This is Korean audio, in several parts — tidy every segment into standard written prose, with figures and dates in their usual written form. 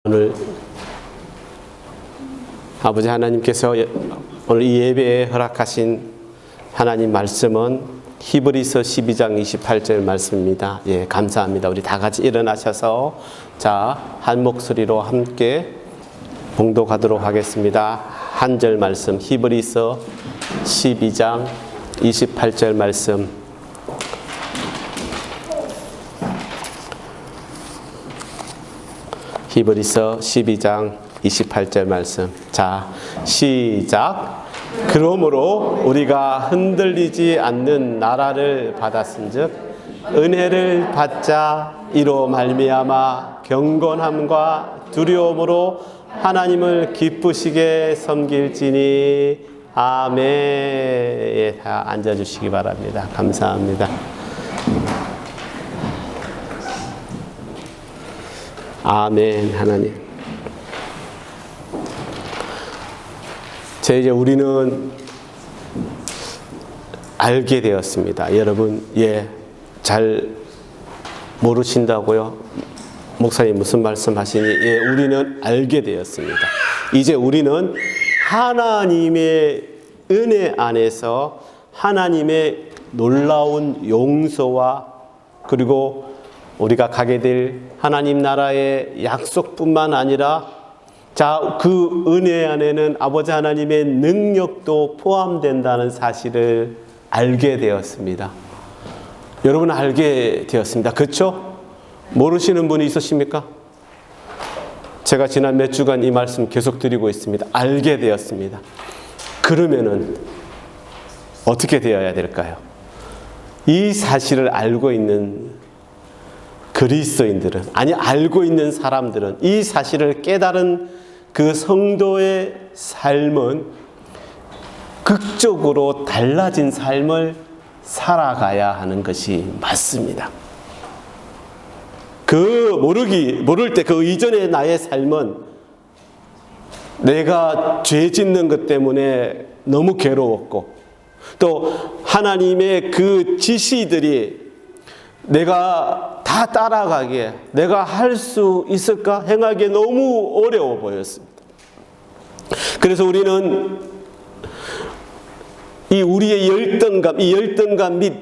오늘 아버지 하나님께서 오늘 이 예배에 허락하신 하나님 말씀은 히브리서 12장 28절 말씀입니다. 예, 감사합니다. 우리 다 같이 일어나셔서 한 목소리로 함께 봉독하도록 하겠습니다. 한 절 말씀, 히브리서 12장 28절 말씀. 히브리서 12장 28절 말씀. 시작. 그러므로 우리가 흔들리지 않는 나라를 받았은즉 은혜를 받자 이로 말미암아 경건함과 두려움으로 하나님을 기쁘시게 섬길지니 아멘. 예, 다 앉아주시기 바랍니다. 감사합니다. 아멘. 하나님, 이제 우리는 알게 되었습니다. 여러분, 잘 모르신다고요? 목사님 무슨 말씀 하시니? 우리는 알게 되었습니다. 이제 우리는 하나님의 은혜 안에서 하나님의 놀라운 용서와 그리고 우리가 가게 될 하나님 나라의 약속뿐만 아니라 그 은혜 안에는 아버지 하나님의 능력도 포함된다는 사실을 알게 되었습니다. 여러분 알게 되었습니다. 그렇죠? 모르시는 분이 있으십니까? 제가 지난 몇 주간 이 말씀 계속 드리고 있습니다. 알게 되었습니다. 그러면은 어떻게 되어야 될까요? 이 사실을 알고 있는 그리스도인들은, 알고 있는 사람들은 이 사실을 깨달은 그 성도의 삶은 극적으로 달라진 삶을 살아가야 하는 것이 맞습니다. 모를 때 그 이전의 나의 삶은 내가 죄 짓는 것 때문에 너무 괴로웠고 또 하나님의 그 지시들이 내가 다 따라가기에 내가 할 수 있을까 행하기에 너무 어려워 보였습니다. 그래서 우리는 우리의 열등감 및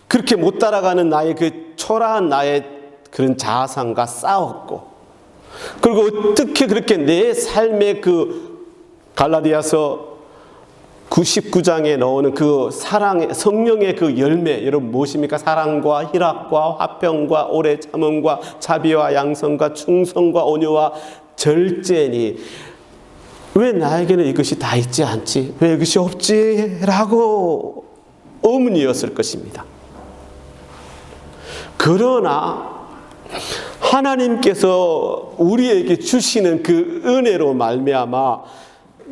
그렇게 못 따라가는 나의 그 초라한 나의 그런 자아상과 싸웠고, 그리고 어떻게 그렇게 내 삶의 그 갈라디아서 99장에 나오는 그 사랑의 성령의 그 열매, 여러분 무엇입니까? 사랑과 희락과 화평과 오래 참음과 자비와 양성과 충성과 온유와 절제니 왜 나에게는 이것이 다 있지 않지? 왜 이것이 없지? 라고 의문이었을 것입니다. 그러나 하나님께서 우리에게 주시는 그 은혜로 말미암아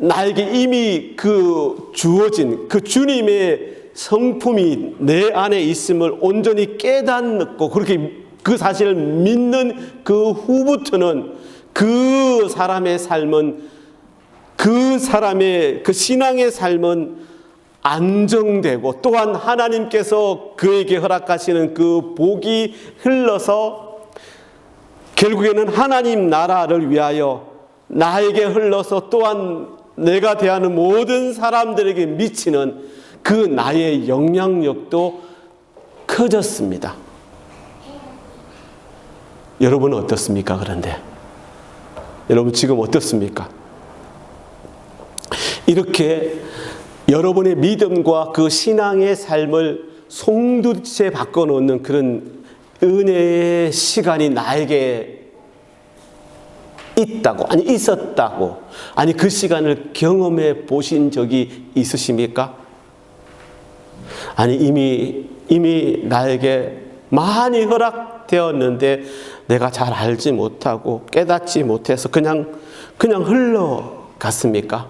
나에게 이미 주어진 그 주님의 성품이 내 안에 있음을 온전히 깨닫고 그렇게 그 사실을 믿는 그 후부터는 그 사람의 삶은 그 사람의 그 신앙의 삶은 안정되고 또한 하나님께서 그에게 허락하시는 그 복이 흘러서 결국에는 하나님 나라를 위하여 나에게 흘러서 또한 내가 대하는 모든 사람들에게 미치는 그 나의 영향력도 커졌습니다. 여러분은 어떻습니까? 그런데 여러분 지금 어떻습니까? 이렇게 여러분의 믿음과 그 신앙의 삶을 송두리째 바꿔놓는 그런 은혜의 시간이 나에게 있었다고, 그 시간을 경험해 보신 적이 있으십니까? 이미 나에게 많이 허락되었는데 내가 잘 알지 못하고 깨닫지 못해서 그냥 흘러갔습니까?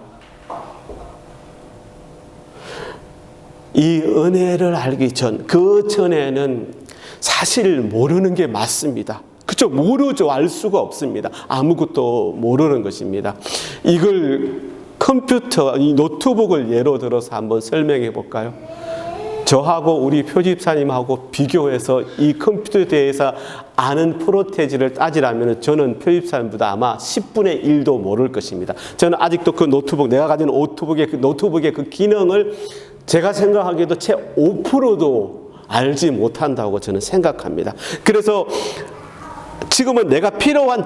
이 은혜를 알기 그 전에는 사실 모르는 게 맞습니다. 그렇죠? 모르죠. 알 수가 없습니다. 아무것도 모르는 것입니다. 이걸 이 노트북을 예로 들어서 한번 설명해 볼까요? 저하고 우리 표집사님하고 비교해서 이 컴퓨터에 대해서 아는 프로테지를 따지라면 저는 표집사님보다 아마 10분의 1도 모를 것입니다. 저는 아직도 그 노트북, 내가 가진 노트북의 그 기능을 제가 생각하기에도 채 5%도 알지 못한다고 저는 생각합니다. 그래서 지금은 내가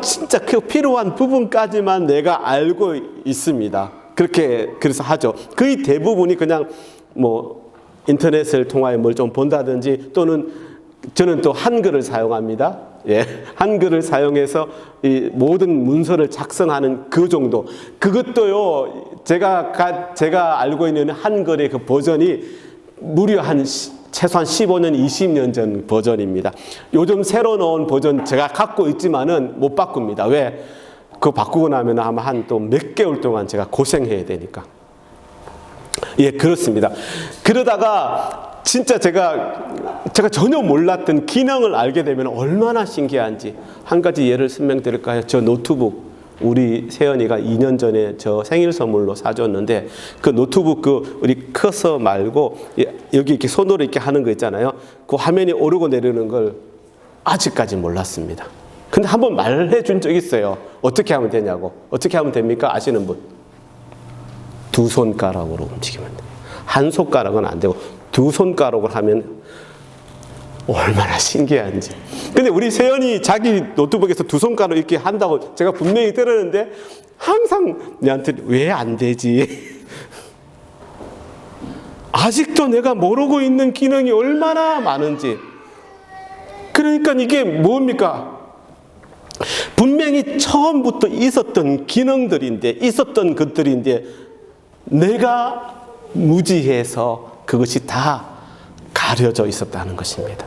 진짜 그 필요한 부분까지만 내가 알고 있습니다. 그래서 하죠. 거의 대부분이 그냥 인터넷을 통하여 뭘 좀 본다든지 또는 저는 또 한글을 사용합니다. 예, 한글을 사용해서 이 모든 문서를 작성하는 그 정도. 그것도요, 제가 알고 있는 한글의 그 버전이 무려 최소한 15년, 20년 전 버전입니다. 요즘 새로 나온 버전 제가 갖고 있지만은 못 바꿉니다. 왜? 그거 바꾸고 나면 아마 또 몇 개월 동안 제가 고생해야 되니까. 예, 그렇습니다. 그러다가 진짜 제가 전혀 몰랐던 기능을 알게 되면 얼마나 신기한지 한 가지 예를 설명드릴까요? 저 노트북 우리 세연이가 2년 전에 저 생일 선물로 사줬는데 그 노트북 우리 커서 말고 여기 이렇게 손으로 이렇게 하는 거 있잖아요. 그 화면이 오르고 내리는 걸 아직까지 몰랐습니다. 근데 한번 말해 준 적 있어요. 어떻게 하면 되냐고. 어떻게 하면 됩니까? 아시는 분? 두 손가락으로 움직이면 돼요. 한 손가락은 안 되고 두 손가락을 하면 얼마나 신기한지. 근데 우리 세연이 자기 노트북에서 두 손가락 이렇게 한다고 제가 분명히 들었는데 항상 내한테 왜 안 되지? 아직도 내가 모르고 있는 기능이 얼마나 많은지. 그러니까 이게 뭡니까? 분명히 처음부터 있었던 것들인데 내가 무지해서 그것이 다 가려져 있었다는 것입니다.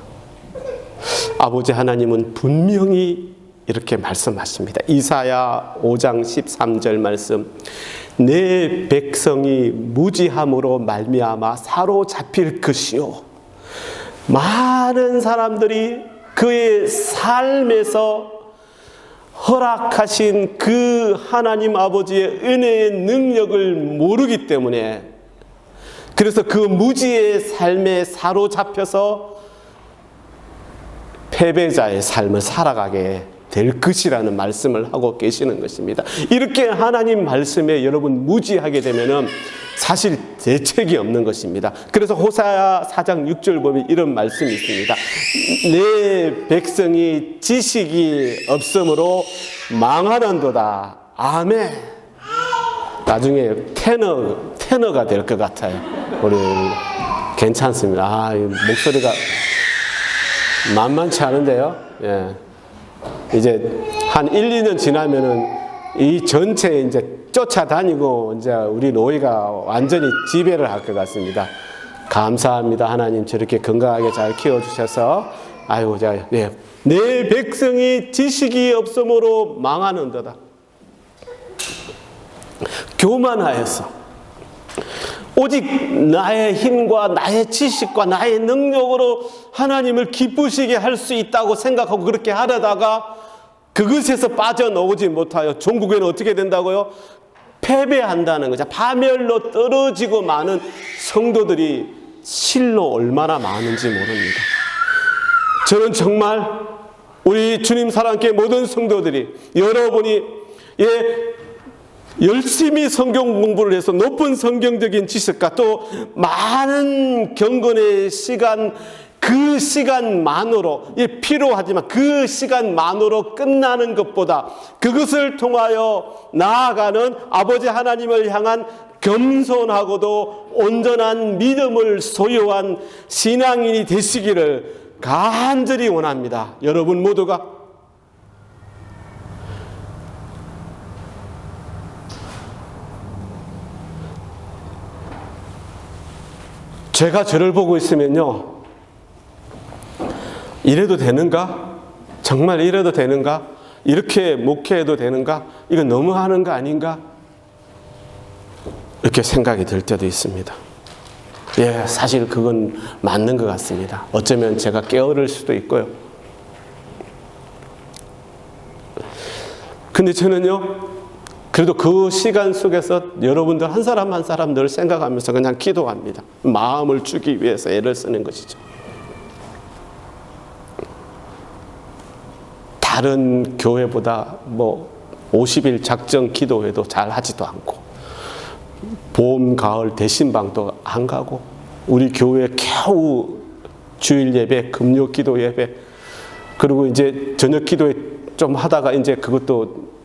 아버지 하나님은 분명히 이렇게 말씀하십니다. 이사야 5장 13절 말씀. 내 백성이 무지함으로 말미암아 사로잡힐 것이요. 많은 사람들이 그의 삶에서 허락하신 그 하나님 아버지의 은혜의 능력을 모르기 때문에 그래서 그 무지의 삶에 사로잡혀서 패배자의 삶을 살아가게 될 것이라는 말씀을 하고 계시는 것입니다. 이렇게 하나님 말씀에 여러분 무지하게 되면은 사실 대책이 없는 것입니다. 그래서 호사야 4장 6절 보면 이런 말씀이 있습니다. 내 백성이 지식이 없으므로 망하는도다. 아멘. 나중에 테너가 될 것 같아요. 우리 괜찮습니다. 목소리가 만만치 않은데요. 예. 이제 한 1, 2년 지나면은 이 전체에 이제 쫓아다니고 이제 우리 노이가 완전히 지배를 할 것 같습니다. 감사합니다. 하나님 저렇게 건강하게 잘 키워주셔서. 아이고, 네. 내 백성이 지식이 없으므로 망하는도다. 교만하여서 오직 나의 힘과 나의 지식과 나의 능력으로 하나님을 기쁘시게 할 수 있다고 생각하고 그렇게 하려다가 그것에서 빠져나오지 못하여 종국에는 어떻게 된다고요? 패배한다는 거죠. 파멸로 떨어지고 많은 성도들이 실로 얼마나 많은지 모릅니다. 저는 정말 우리 주님 사랑교회 모든 성도들이 여러분이 열심히 성경 공부를 해서 높은 성경적인 지식과 또 많은 경건의 시간, 그 시간만으로 필요하지만 그 시간만으로 끝나는 것보다 그것을 통하여 나아가는 아버지 하나님을 향한 겸손하고도 온전한 믿음을 소유한 신앙인이 되시기를 간절히 원합니다. 여러분 모두가. 제가 저를 보고 있으면요, 이래도 되는가? 정말 이래도 되는가? 이렇게 목회해도 되는가? 이건 너무하는 거 아닌가? 이렇게 생각이 들 때도 있습니다. 예, 사실 그건 맞는 것 같습니다. 어쩌면 제가 게으를 수도 있고요. 근데 저는요, 그래도 그 시간 속에서 여러분들 한 사람 한 사람 늘 생각하면서 그냥 기도합니다. 마음을 주기 위해서 애를 쓰는 것이죠. 다른 교회보다 50일 작정 기도회도 잘 하지도 않고 봄, 가을 대신방도 안 가고 우리 교회 겨우 주일 예배, 금요 기도 예배 그리고 이제 저녁 기도회 좀 하다가 이제 그것도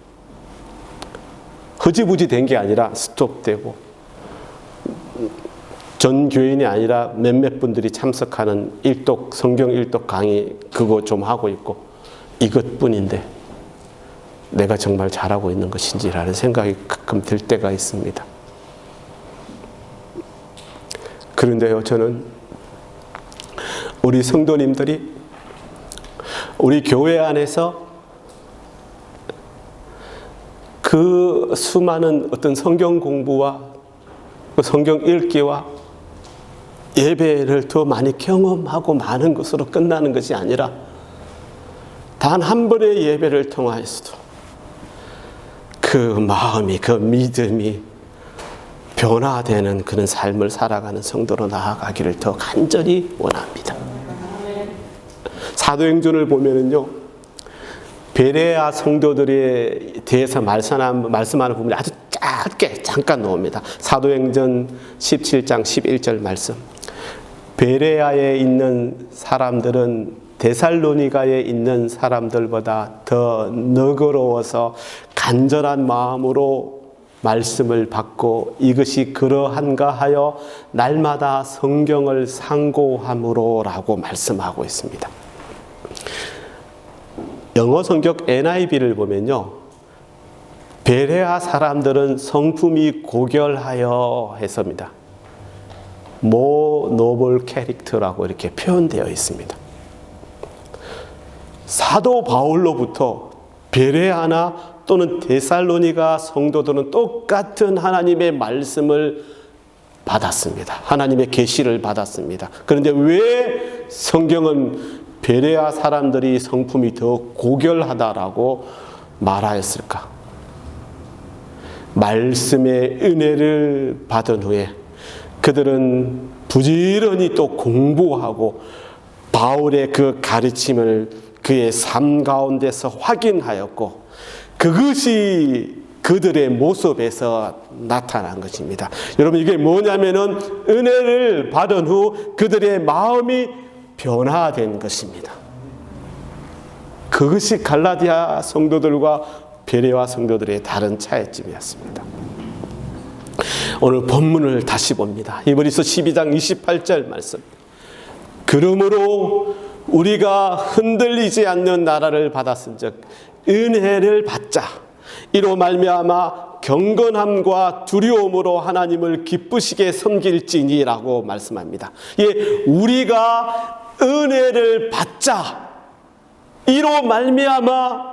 흐지부지 된 게 아니라 스톱되고 전 교인이 아니라 몇몇 분들이 참석하는 성경 일독 강의 그거 좀 하고 있고 이것뿐인데 내가 정말 잘하고 있는 것인지라는 생각이 가끔 들 때가 있습니다. 그런데요, 저는 우리 성도님들이 우리 교회 안에서 그 수많은 어떤 성경 공부와 성경 읽기와 예배를 더 많이 경험하고 많은 것으로 끝나는 것이 아니라 단 한 번의 예배를 통하여서도 그 마음이, 그 믿음이 변화되는 그런 삶을 살아가는 성도로 나아가기를 더 간절히 원합니다. 사도행전을 보면은요, 베레아 성도들에 대해서 말씀하는 부분이 아주 짧게 잠깐 나옵니다. 사도행전 17장 11절 말씀. 베레아에 있는 사람들은 데살로니가에 있는 사람들보다 더 너그러워서 간절한 마음으로 말씀을 받고 이것이 그러한가 하여 날마다 성경을 상고함으로라고 말씀하고 있습니다. 영어 성경 NIV를 보면요, 베레아 사람들은 성품이 고결하여 했습니다. More noble character라고 이렇게 표현되어 있습니다. 사도 바울로부터 베레아나 또는 데살로니가 성도들은 똑같은 하나님의 말씀을 받았습니다. 하나님의 계시를 받았습니다. 그런데 왜 성경은 베레아 사람들이 성품이 더 고결하다라고 말하였을까? 말씀의 은혜를 받은 후에 그들은 부지런히 또 공부하고 바울의 그 가르침을 그의 삶 가운데서 확인하였고 그것이 그들의 모습에서 나타난 것입니다. 여러분, 이게 뭐냐면은 은혜를 받은 후 그들의 마음이 변화된 것입니다. 그것이 갈라디아 성도들과 베레아 성도들의 다른 차이점이었습니다. 오늘 본문을 다시 봅니다. 히브리서 12장 28절 말씀. 그러므로 우리가 흔들리지 않는 나라를 받았은즉 은혜를 받자. 이로 말미암아 경건함과 두려움으로 하나님을 기쁘시게 섬길지니라고 말씀합니다. 예, 우리가 은혜를 받자. 이로 말미암아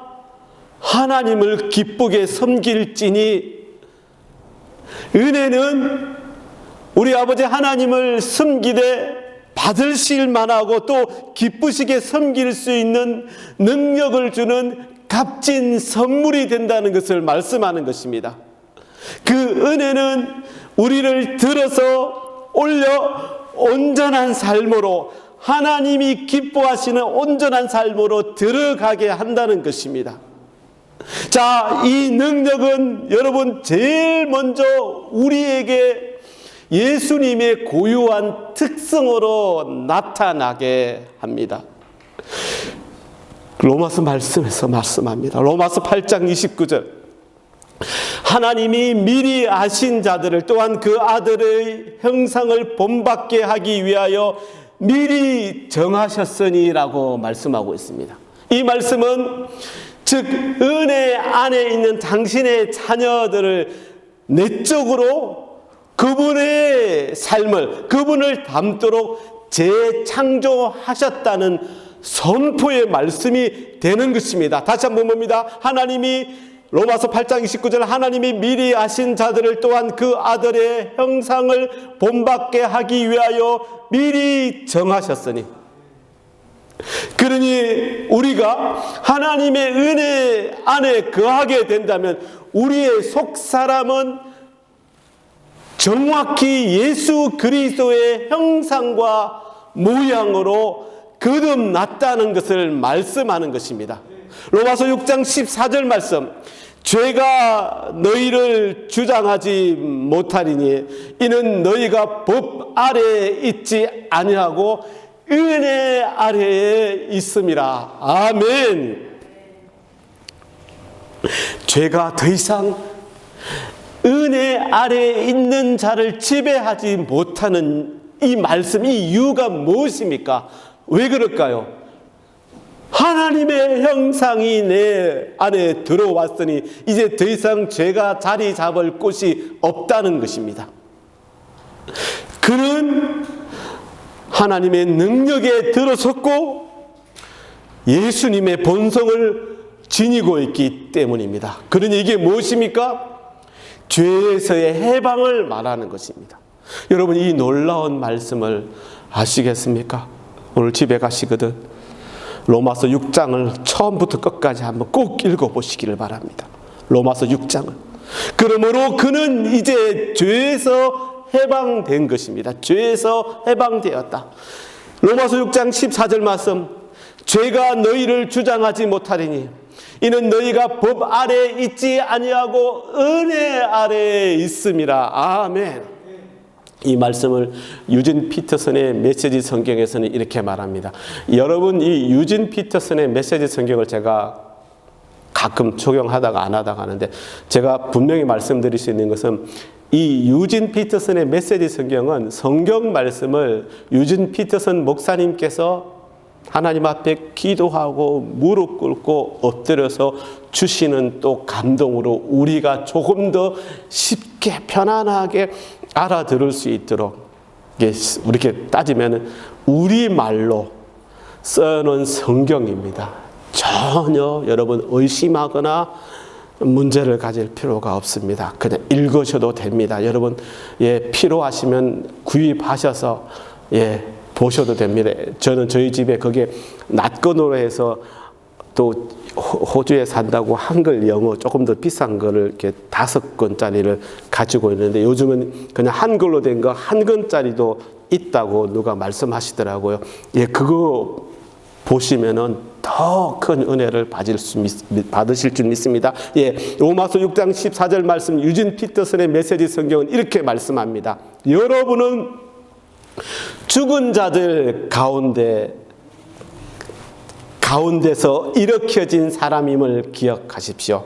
하나님을 기쁘게 섬길지니, 은혜는 우리 아버지 하나님을 섬기되 받으실 만하고 또 기쁘시게 섬길 수 있는 능력을 주는 값진 선물이 된다는 것을 말씀하는 것입니다. 그 은혜는 우리를 들어서 올려 온전한 삶으로, 하나님이 기뻐하시는 온전한 삶으로 들어가게 한다는 것입니다. 자, 이 능력은 여러분 제일 먼저 우리에게 예수님의 고유한 특성으로 나타나게 합니다. 로마서 말씀에서 말씀합니다. 로마서 8장 29절. 하나님이 미리 아신 자들을 또한 그 아들의 형상을 본받게 하기 위하여 미리 정하셨으니라고 말씀하고 있습니다. 이 말씀은 즉 은혜 안에 있는 당신의 자녀들을 내적으로 그분의 삶을, 그분을 닮도록 재창조하셨다는 선포의 말씀이 되는 것입니다. 다시 한번 봅니다. 하나님이, 로마서 8장 29절, 하나님이 미리 아신 자들을 또한 그 아들의 형상을 본받게 하기 위하여 미리 정하셨으니, 그러니 우리가 하나님의 은혜 안에 거하게 된다면 우리의 속사람은 정확히 예수 그리스도의 형상과 모양으로 거듭났다는 것을 말씀하는 것입니다. 로마서 6장 14절 말씀, 죄가 너희를 주장하지 못하리니 이는 너희가 법 아래에 있지 아니하고 은혜 아래에 있음이라. 아멘. 죄가 더 이상 은혜 아래에 있는 자를 지배하지 못하는 이 말씀, 이 이유가 무엇입니까? 왜 그럴까요? 하나님의 형상이 내 안에 들어왔으니 이제 더 이상 죄가 자리 잡을 곳이 없다는 것입니다. 그는 하나님의 능력에 들어섰고 예수님의 본성을 지니고 있기 때문입니다. 그러니 이게 무엇입니까? 죄에서의 해방을 말하는 것입니다. 여러분, 이 놀라운 말씀을 아시겠습니까? 오늘 집에 가시거든 로마서 6장을 처음부터 끝까지 한번 꼭 읽어보시기를 바랍니다. 로마서 6장을. 그러므로 그는 이제 죄에서 해방된 것입니다. 죄에서 해방되었다. 로마서 6장 14절 말씀, 죄가 너희를 주장하지 못하리니 이는 너희가 법 아래에 있지 아니하고 은혜 아래에 있음이라. 아멘. 이 말씀을 유진 피터슨의 메시지 성경에서는 이렇게 말합니다. 여러분, 이 유진 피터슨의 메시지 성경을 제가 가끔 적용하다가 안 하다가 하는데, 제가 분명히 말씀드릴 수 있는 것은 이 유진 피터슨의 메시지 성경은 성경 말씀을 유진 피터슨 목사님께서 하나님 앞에 기도하고 무릎 꿇고 엎드려서 주시는 또 감동으로 우리가 조금 더 쉽게 편안하게 알아들을 수 있도록 이렇게 따지면 우리말로 써놓은 성경입니다. 전혀 여러분 의심하거나 문제를 가질 필요가 없습니다. 그냥 읽으셔도 됩니다. 여러분, 필요하시면 구입하셔서 보셔도 됩니다. 저는 저희 집에 그게 낫건으로 해서 또 호주에 산다고 한글 영어 조금 더 비싼 거를 이렇게 5권짜리를 가지고 있는데, 요즘은 그냥 한글로 된 거 1권짜리도 있다고 누가 말씀하시더라고요. 그거 보시면은 더 큰 은혜를 받으실 줄 믿습니다. 로마서 6장 14절 말씀, 유진 피터슨의 메시지 성경은 이렇게 말씀합니다. 여러분은 죽은 자들 가운데서 일으켜진 사람임을 기억하십시오.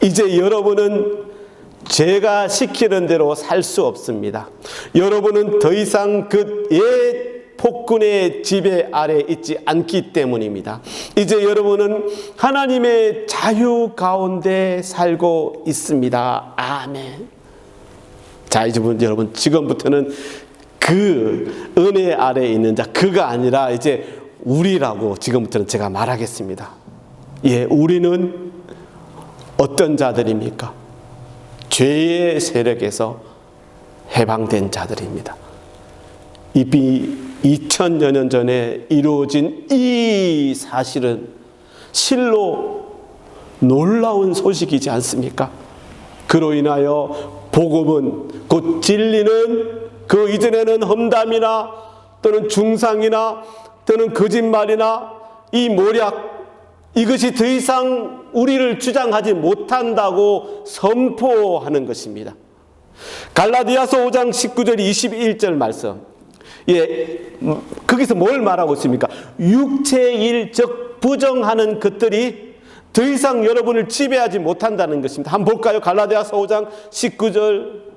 이제 여러분은 죄가 시키는 대로 살 수 없습니다. 여러분은 더 이상 그 옛 폭군의 지배 아래 있지 않기 때문입니다. 이제 여러분은 하나님의 자유 가운데 살고 있습니다. 아멘. 자, 이제 여러분, 지금부터는 그 은혜 아래에 있는 자, 그가 아니라 이제 우리라고 지금부터는 제가 말하겠습니다. 우리는 어떤 자들입니까? 죄의 세력에서 해방된 자들입니다. 이미 2000여 년 전에 이루어진 이 사실은 실로 놀라운 소식이지 않습니까? 그로 인하여 복음은, 곧 진리는 그 이전에는 험담이나 또는 중상이나 또는 거짓말이나 이 모략, 이것이 더 이상 우리를 주장하지 못한다고 선포하는 것입니다. 갈라디아서 5장 19절 21절 말씀, 거기서 뭘 말하고 있습니까? 육체일 즉 부정하는 것들이 더 이상 여러분을 지배하지 못한다는 것입니다. 한번 볼까요? 갈라디아서 5장 19절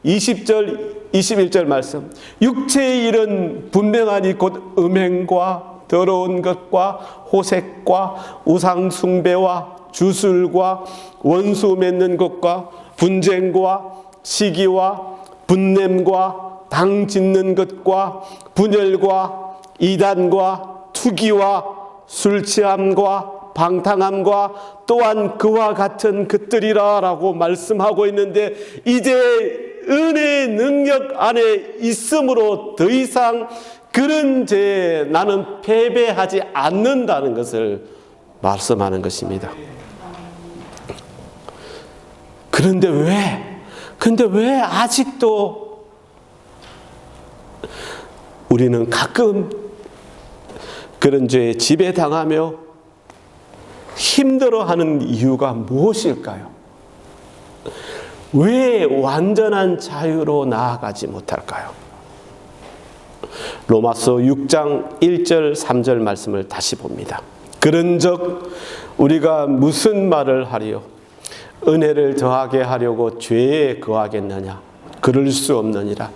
20절 21절 말씀, 육체의 일은 분명하니 곧 음행과 더러운 것과 호색과 우상 숭배와 주술과 원수 맺는 것과 분쟁과 시기와 분냄과 당 짓는 것과 분열과 이단과 투기와 술취함과 방탕함과 또한 그와 같은 것들이라 라고 말씀하고 있는데, 이제 은혜의 능력 안에 있으므로 더 이상 그런 죄에 나는 패배하지 않는다는 것을 말씀하는 것입니다. 그런데 왜 아직도 우리는 가끔 그런 죄에 지배당하며 힘들어하는 이유가 무엇일까요? 왜 완전한 자유로 나아가지 못할까요? 로마서 6장 1절 3절 말씀을 다시 봅니다. 그런즉 우리가 무슨 말을 하리요? 은혜를 더하게 하려고 죄에 거하겠느냐? 그럴 수 없느니라.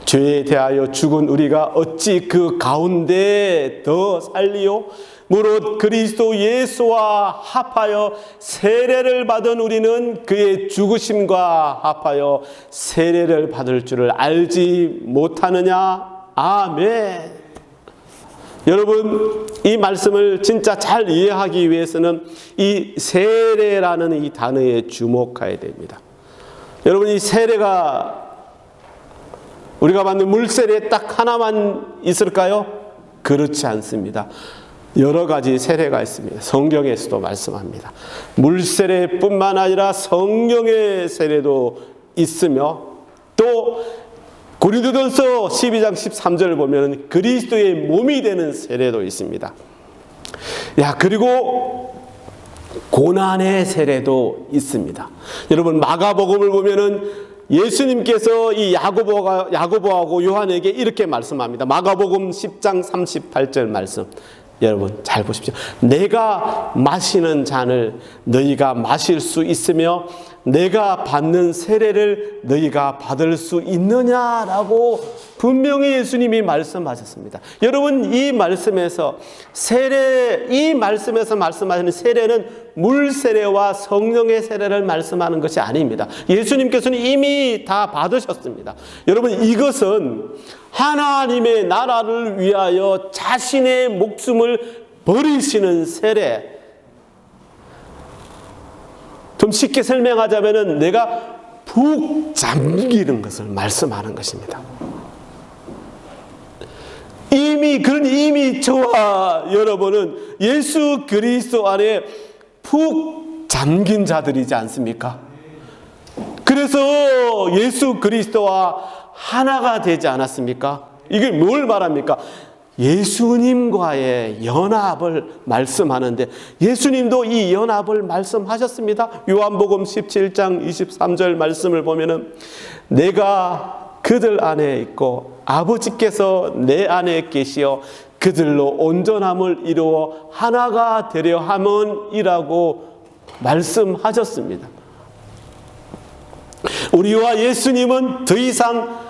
죄에 대하여 죽은 우리가 어찌 그 가운데 더 살리요? 무릇 그리스도 예수와 합하여 세례를 받은 우리는 그의 죽으심과 합하여 세례를 받을 줄을 알지 못하느냐? 아멘. 여러분, 이 말씀을 진짜 잘 이해하기 위해서는 이 세례라는 이 단어에 주목해야 됩니다. 여러분, 이 세례가 우리가 받는 물세례 딱 하나만 있을까요? 그렇지 않습니다. 여러 가지 세례가 있습니다. 성경에서도 말씀합니다. 물세례뿐만 아니라 성령의 세례도 있으며, 또 고린도전서 12장 13절을 보면 그리스도의 몸이 되는 세례도 있습니다. 그리고 고난의 세례도 있습니다. 여러분, 마가복음을 보면은 예수님께서 이 야고보하고 요한에게 이렇게 말씀합니다. 마가복음 10장 38절 말씀. 여러분 잘 보십시오. 내가 마시는 잔을 너희가 마실 수 있으며 내가 받는 세례를 너희가 받을 수 있느냐라고 분명히 예수님이 말씀하셨습니다. 여러분, 이 말씀에서 말씀하시는 세례는 물 세례와 성령의 세례를 말씀하는 것이 아닙니다. 예수님께서는 이미 다 받으셨습니다. 여러분, 이것은 하나님의 나라를 위하여 자신의 목숨을 버리시는 세례. 좀 쉽게 설명하자면 내가 푹 잠기는 것을 말씀하는 것입니다. 이미 저와 여러분은 예수 그리스도 안에 푹 잠긴 자들이지 않습니까? 그래서 예수 그리스도와 하나가 되지 않았습니까? 이게 뭘 말합니까? 예수님과의 연합을 말씀하는데 예수님도 이 연합을 말씀하셨습니다. 요한복음 17장 23절 말씀을 보면은 내가 그들 안에 있고 아버지께서 내 안에 계시어 그들로 온전함을 이루어 하나가 되려 함이라고 말씀하셨습니다. 우리와 예수님은 더 이상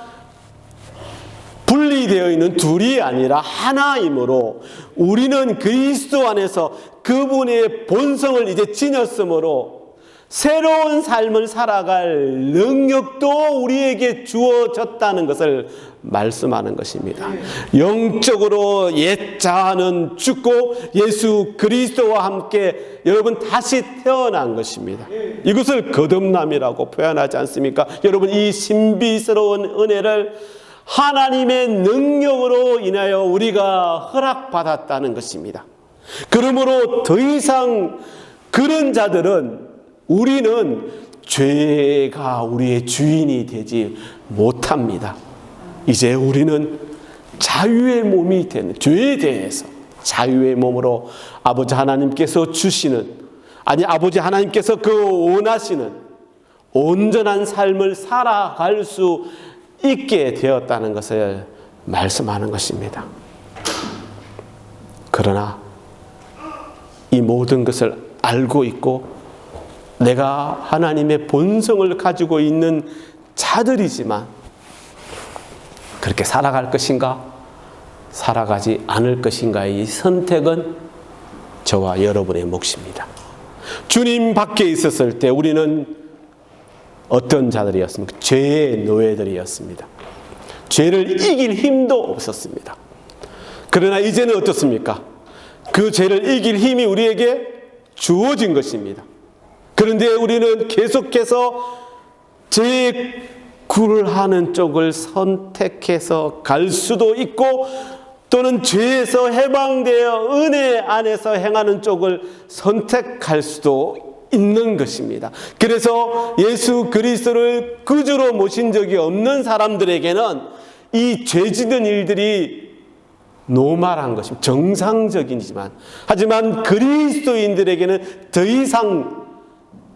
분리되어 있는 둘이 아니라 하나이므로 우리는 그리스도 안에서 그분의 본성을 이제 지녔으므로 새로운 삶을 살아갈 능력도 우리에게 주어졌다는 것을 말씀하는 것입니다. 영적으로 옛 자아는 죽고 예수 그리스도와 함께 여러분 다시 태어난 것입니다. 이것을 거듭남이라고 표현하지 않습니까? 여러분, 이 신비스러운 은혜를 하나님의 능력으로 인하여 우리가 허락받았다는 것입니다. 그러므로 더 이상 그런 자들은 우리는 죄가 우리의 주인이 되지 못합니다. 이제 우리는 자유의 몸이 되는, 죄에 대해서 자유의 몸으로 아버지 하나님께서 아버지 하나님께서 원하시는 온전한 삶을 살아갈 수 있게 되었다는 것을 말씀하는 것입니다. 그러나 이 모든 것을 알고 있고 내가 하나님의 본성을 가지고 있는 자들이지만 그렇게 살아갈 것인가, 살아가지 않을 것인가의 이 선택은 저와 여러분의 몫입니다. 주님 밖에 있었을 때 우리는 어떤 자들이었습니까? 죄의 노예들이었습니다. 죄를 이길 힘도 없었습니다. 그러나 이제는 어떻습니까? 그 죄를 이길 힘이 우리에게 주어진 것입니다. 그런데 우리는 계속해서 죄의 굴하는 쪽을 선택해서 갈 수도 있고 또는 죄에서 해방되어 은혜 안에서 행하는 쪽을 선택할 수도 있는 것입니다. 그래서 예수 그리스도를 구주로 모신 적이 없는 사람들에게는 이 죄짓는 일들이 노멀한 것입니다. 정상적이지만, 하지만 그리스도인들에게는 더 이상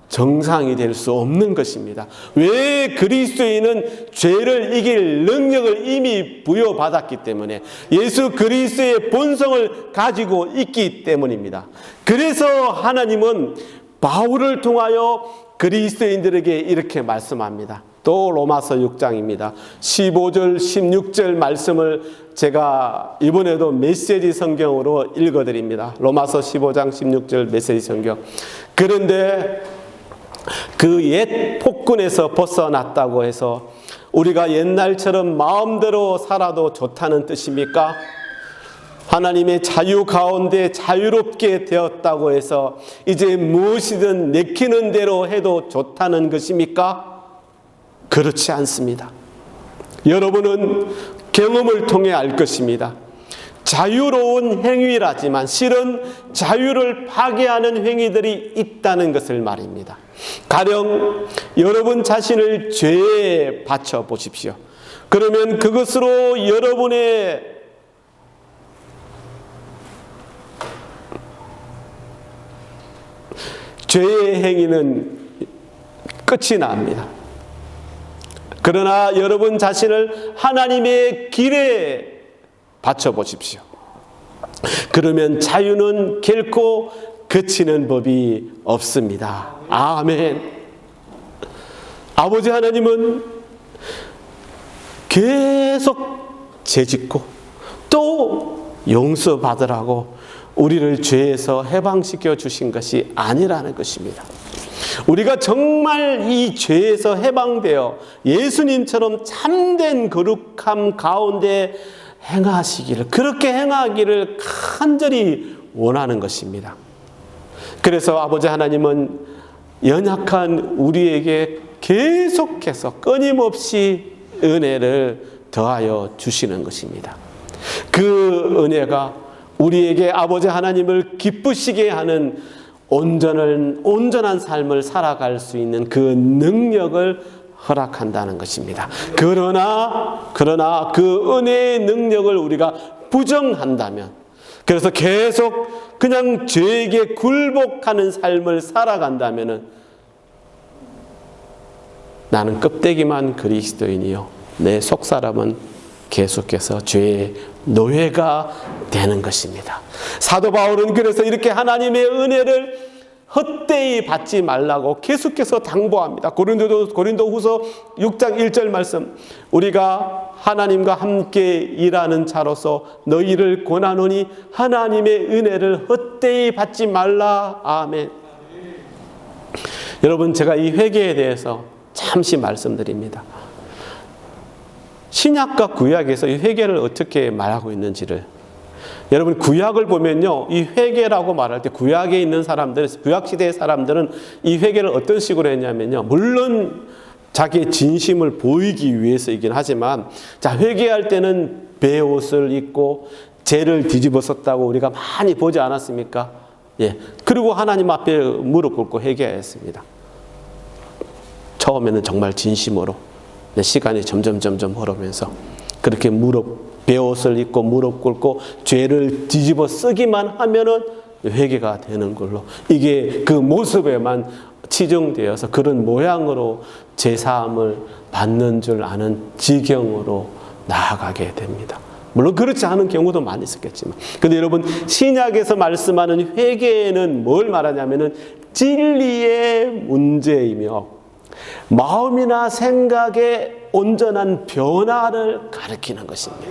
정상이 될 수 없는 것입니다. 왜? 그리스도인은 죄를 이길 능력을 이미 부여받았기 때문에, 예수 그리스도의 본성을 가지고 있기 때문입니다. 그래서 하나님은 바울을 통하여 그리스도인들에게 이렇게 말씀합니다. 또 로마서 6장입니다. 15절 16절 말씀을 제가 이번에도 메시지 성경으로 읽어드립니다. 로마서 15장 16절 메시지 성경. 그런데 그 옛 폭군에서 벗어났다고 해서 우리가 옛날처럼 마음대로 살아도 좋다는 뜻입니까? 하나님의 자유 가운데 자유롭게 되었다고 해서 이제 무엇이든 내키는 대로 해도 좋다는 것입니까? 그렇지 않습니다. 여러분은 경험을 통해 알 것입니다. 자유로운 행위라지만 실은 자유를 파괴하는 행위들이 있다는 것을 말입니다. 가령 여러분 자신을 죄에 바쳐 보십시오. 그러면 그것으로 여러분의 죄의 행위는 끝이 납니다. 그러나 여러분 자신을 하나님의 길에 바쳐 보십시오. 그러면 자유는 결코 그치는 법이 없습니다. 아멘. 아버지 하나님은 계속 죄짓고 또 용서받으라고 우리를 죄에서 해방시켜 주신 것이 아니라는 것입니다. 우리가 정말 이 죄에서 해방되어 예수님처럼 참된 거룩함 가운데 행하시기를, 그렇게 행하기를 간절히 원하는 것입니다. 그래서 아버지 하나님은 연약한 우리에게 계속해서 끊임없이 은혜를 더하여 주시는 것입니다. 그 은혜가 우리에게 아버지 하나님을 기쁘시게 하는 온전한 삶을 살아갈 수 있는 그 능력을 허락한다는 것입니다. 그러나 그 은혜의 능력을 우리가 부정한다면, 그래서 계속 그냥 죄에게 굴복하는 삶을 살아간다면 나는 껍데기만 그리스도인이요 내 속사람은 계속해서 죄의 노예가 되는 것입니다. 사도 바울은 그래서 이렇게 하나님의 은혜를 헛되이 받지 말라고 계속해서 당부합니다. 고린도후서 6장 1절 말씀, 우리가 하나님과 함께 일하는 자로서 너희를 권하노니 하나님의 은혜를 헛되이 받지 말라. 아멘. 여러분, 제가 이 회개에 대해서 잠시 말씀드립니다. 신약과 구약에서 이 회개를 어떻게 말하고 있는지를, 여러분 구약을 보면요, 이 회개라고 말할 때 구약에 있는 사람들, 구약 시대의 사람들은 이 회개를 어떤 식으로 했냐면요, 물론 자기의 진심을 보이기 위해서이긴 하지만, 자, 회개할 때는 베옷을 입고 죄를 뒤집어 썼다고 우리가 많이 보지 않았습니까? 예. 그리고 하나님 앞에 무릎 꿇고 회개했습니다. 처음에는 정말 진심으로. 시간이 점점 흐르면서 그렇게 베옷을 입고 무릎 꿇고 죄를 뒤집어 쓰기만 하면은 회개가 되는 걸로, 이게 그 모습에만 치중되어서 그런 모양으로 제사함을 받는 줄 아는 지경으로 나아가게 됩니다. 물론 그렇지 않은 경우도 많이 있었겠지만, 근데 여러분, 신약에서 말씀하는 회개는 뭘 말하냐면은 진리의 문제이며 마음이나 생각의 온전한 변화를 가리키는 것입니다.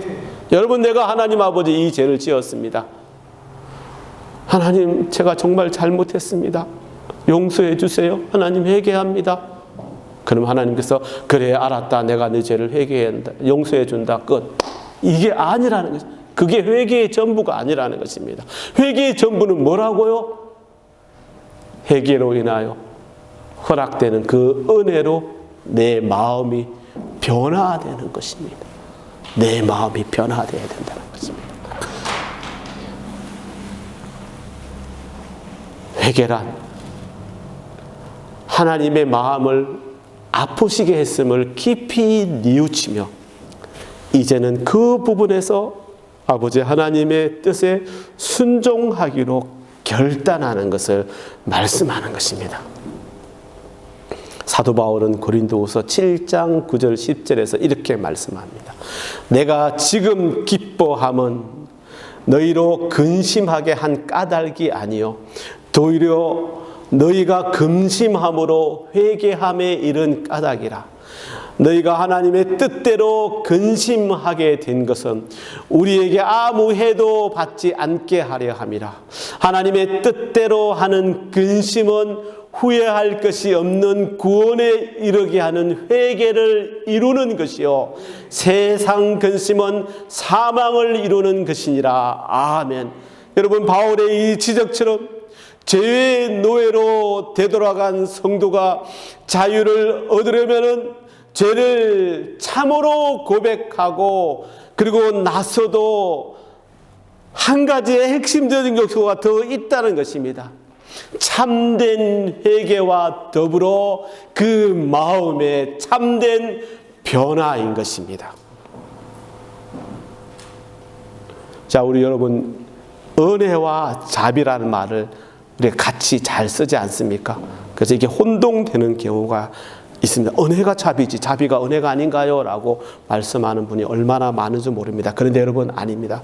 여러분, 내가 하나님 아버지 이 죄를 지었습니다. 하나님, 제가 정말 잘못했습니다. 용서해 주세요. 하나님, 회개합니다. 그럼 하나님께서 그래, 알았다, 내가 네 죄를 회개한다, 용서해 준다, 끝. 이게 아니라는 것입니다. 그게 회개의 전부가 아니라는 것입니다. 회개의 전부는 뭐라고요? 회개로 인하여 허락되는 그 은혜로 내 마음이 변화되는 것입니다. 내 마음이 변화되어야 된다는 것입니다. 회개란 하나님의 마음을 아프시게 했음을 깊이 뉘우치며 이제는 그 부분에서 아버지 하나님의 뜻에 순종하기로 결단하는 것을 말씀하는 것입니다. 사도 바울은 고린도후서 7장 9절 10절에서 이렇게 말씀합니다. 내가 지금 기뻐함은 너희로 근심하게 한 까닭이 아니요 도리어 너희가 근심함으로 회개함에 이른 까닭이라. 너희가 하나님의 뜻대로 근심하게 된 것은 우리에게 아무 해도 받지 않게 하려 함이라. 하나님의 뜻대로 하는 근심은 후회할 것이 없는 구원에 이르게 하는 회개를 이루는 것이요 세상 근심은 사망을 이루는 것이니라. 아멘. 여러분, 바울의 이 지적처럼 죄의 노예로 되돌아간 성도가 자유를 얻으려면은 죄를 참으로 고백하고 그리고 나서도 한 가지의 핵심적인 요소가 더 있다는 것입니다. 참된 회개와 더불어 그 마음의 참된 변화인 것입니다. 자, 우리 여러분, 은혜와 자비라는 말을 우리가 같이 잘 쓰지 않습니까? 그래서 이게 혼동되는 경우가 있습니다. 은혜가 자비지 자비가 은혜가 아닌가요? 라고 말씀하는 분이 얼마나 많은지 모릅니다. 그런데 여러분, 아닙니다.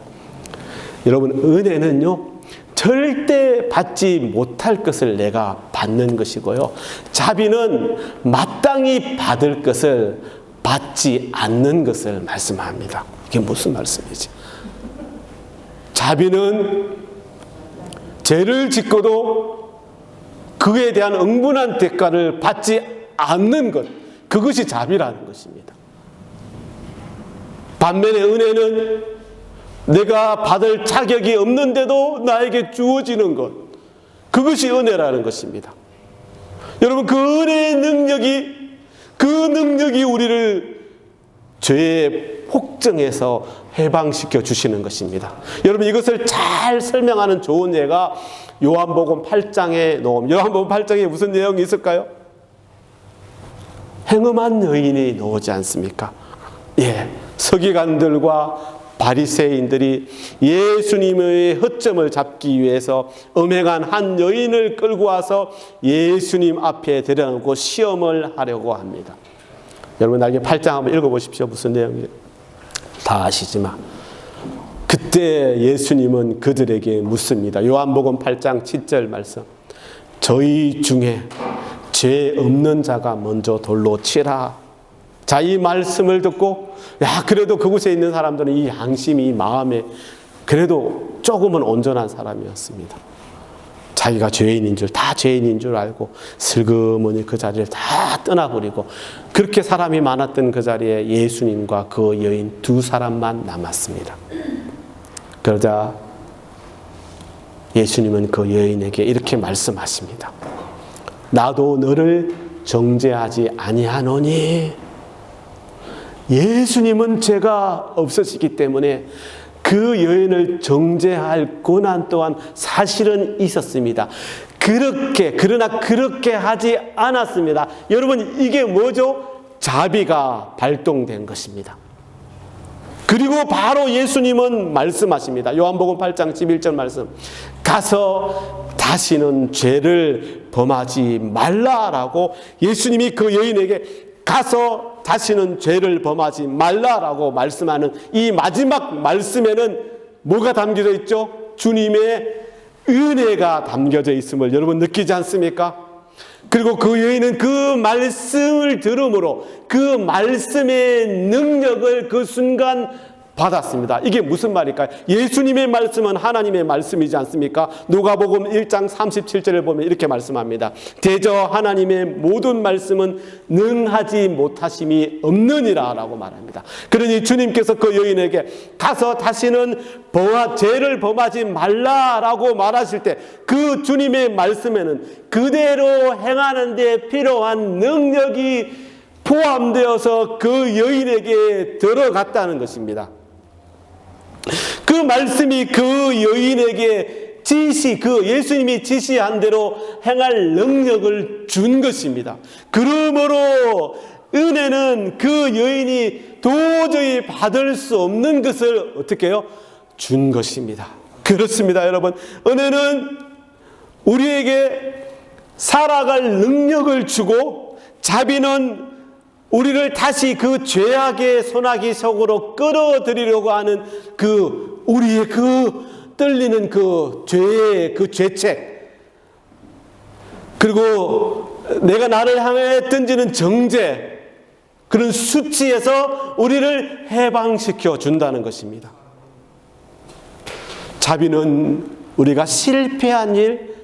여러분, 은혜는요 절대 받지 못할 것을 내가 받는 것이고요, 자비는 마땅히 받을 것을 받지 않는 것을 말씀합니다. 이게 무슨 말씀이지? 자비는 죄를 짓고도 그에 대한 응분한 대가를 받지 않는 것, 그것이 자비라는 것입니다. 반면에 은혜는 내가 받을 자격이 없는데도 나에게 주어지는 것, 그것이 은혜라는 것입니다. 여러분, 그 은혜의 능력이 우리를 죄의 폭정에서 해방시켜 주시는 것입니다. 여러분, 이것을 잘 설명하는 좋은 예가 요한복음 8장에 요한복음 8장에 무슨 내용이 있을까요? 행음한 여인이 나오지 않습니까? 예, 서기관들과 바리새인들이 예수님의 허점을 잡기 위해서 음행한 한 여인을 끌고 와서 예수님 앞에 데려놓고 시험을 하려고 합니다. 여러분, 나중에 8장 한번 읽어보십시오. 무슨 내용이에요? 다 아시지만 그때 예수님은 그들에게 묻습니다. 요한복음 8장 7절 말씀. 저희 중에 죄 없는 자가 먼저 돌로 치라. 자, 이 말씀을 듣고 그래도 그곳에 있는 사람들은 이 양심이 마음에 그래도 조금은 온전한 사람이었습니다. 자기가 죄인인 줄, 다 죄인인 줄 알고 슬그머니 그 자리를 다 떠나버리고, 그렇게 사람이 많았던 그 자리에 예수님과 그 여인 두 사람만 남았습니다. 그러자 예수님은 그 여인에게 이렇게 말씀하십니다. 나도 너를 정죄하지 아니하노니. 예수님은 죄가 없으시기 때문에 그 여인을 정죄할 권한 또한 사실은 있었습니다. 그러나 그렇게 하지 않았습니다. 여러분, 이게 뭐죠? 자비가 발동된 것입니다. 그리고 바로 예수님은 말씀하십니다. 요한복음 8장 11절 말씀. 가서 다시는 죄를 범하지 말라라고 예수님이 그 여인에게 가서 다시는 죄를 범하지 말라라고 말씀하는 이 마지막 말씀에는 뭐가 담겨져 있죠? 주님의 은혜가 담겨져 있음을 여러분 느끼지 않습니까? 그리고 그 여인은 그 말씀을 들음으로 그 말씀의 능력을 그 순간 받았습니다. 이게 무슨 말일까요? 예수님의 말씀은 하나님의 말씀이지 않습니까? 누가복음 1장 37절을 보면 이렇게 말씀합니다. 대저 하나님의 모든 말씀은 능하지 못하심이 없느니라 라고 말합니다. 그러니 주님께서 그 여인에게 가서 다시는 죄를 범하지 말라라고 말하실 때 그 주님의 말씀에는 그대로 행하는 데 필요한 능력이 포함되어서 그 여인에게 들어갔다는 것입니다. 그 말씀이 그 여인에게 그 예수님이 지시한 대로 행할 능력을 준 것입니다. 그러므로 은혜는 그 여인이 도저히 받을 수 없는 것을 어떻게 해요? 준 것입니다. 그렇습니다, 여러분. 은혜는 우리에게 살아갈 능력을 주고, 자비는 우리를 다시 그 죄악의 소나기 속으로 끌어들이려고 하는 우리의 떨리는 죄의 죄책, 그리고 내가 나를 향해 던지는 정죄, 그런 수치에서 우리를 해방시켜 준다는 것입니다. 자비는 우리가 실패한 일,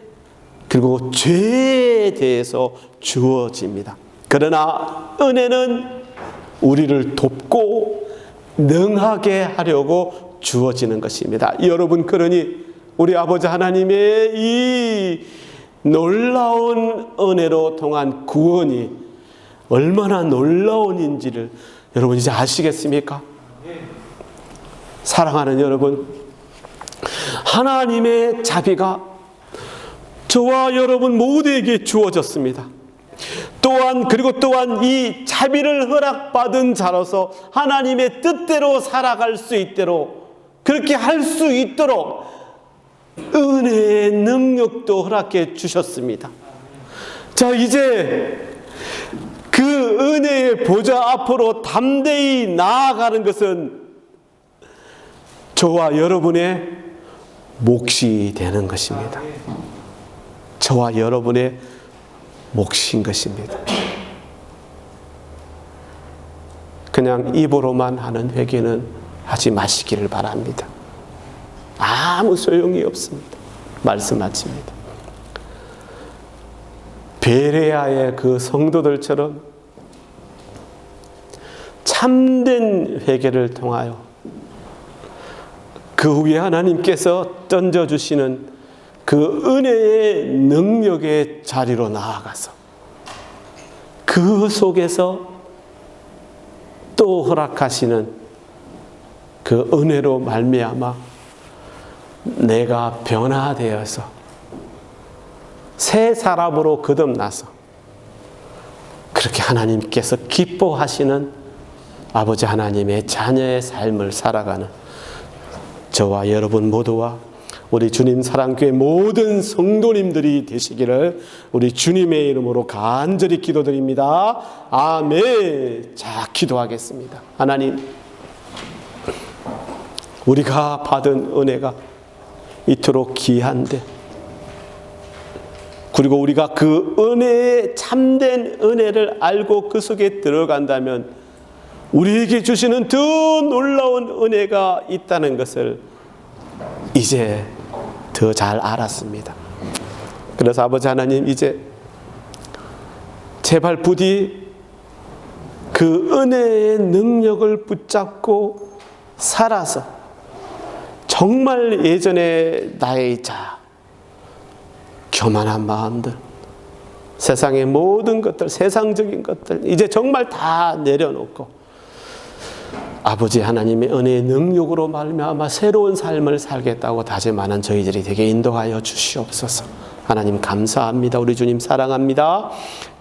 그리고 죄에 대해서 주어집니다. 그러나 은혜는 우리를 돕고 능하게 하려고 주어지는 것입니다. 여러분, 그러니 우리 아버지 하나님의 이 놀라운 은혜로 통한 구원이 얼마나 놀라운인지를 여러분 이제 아시겠습니까? 사랑하는 여러분, 하나님의 자비가 저와 여러분 모두에게 주어졌습니다. 또한 이 자비를 허락받은 자로서 하나님의 뜻대로 살아갈 수 있도록, 그렇게 할 수 있도록 은혜의 능력도 허락해 주셨습니다. 자, 이제 그 은혜의 보좌 앞으로 담대히 나아가는 것은 저와 여러분의 몫이 되는 것입니다. 저와 여러분의 몫인 것입니다. 그냥 입으로만 하는 회개는 하지 마시기를 바랍니다. 아무 소용이 없습니다. 말씀 마칩니다. 베레아의 그 성도들처럼 참된 회개를 통하여 그 후에 하나님께서 던져주시는 그 은혜의 능력의 자리로 나아가서 그 속에서 또 허락하시는 그 은혜로 말미암아 내가 변화되어서 새 사람으로 거듭나서 그렇게 하나님께서 기뻐하시는 아버지 하나님의 자녀의 삶을 살아가는 저와 여러분 모두와 우리 주님 사랑교회 모든 성도님들이 되시기를 우리 주님의 이름으로 간절히 기도드립니다. 아멘. 자, 기도하겠습니다. 하나님, 우리가 받은 은혜가 이토록 귀한데, 그리고 우리가 그 은혜의 참된 은혜를 알고 그 속에 들어간다면 우리에게 주시는 더 놀라운 은혜가 있다는 것을 이제 더 잘 알았습니다. 그래서 아버지 하나님, 이제 제발 부디 그 은혜의 능력을 붙잡고 살아서 정말 예전에 나의 교만한 마음들, 세상의 모든 것들, 세상적인 것들 이제 정말 다 내려놓고 아버지 하나님의 은혜의 능력으로 말미암아 새로운 삶을 살겠다고 다짐하는 저희들이 되게 인도하여 주시옵소서. 하나님 감사합니다. 우리 주님 사랑합니다.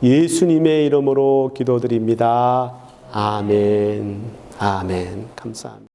예수님의 이름으로 기도드립니다. 아멘. 아멘. 감사합니다.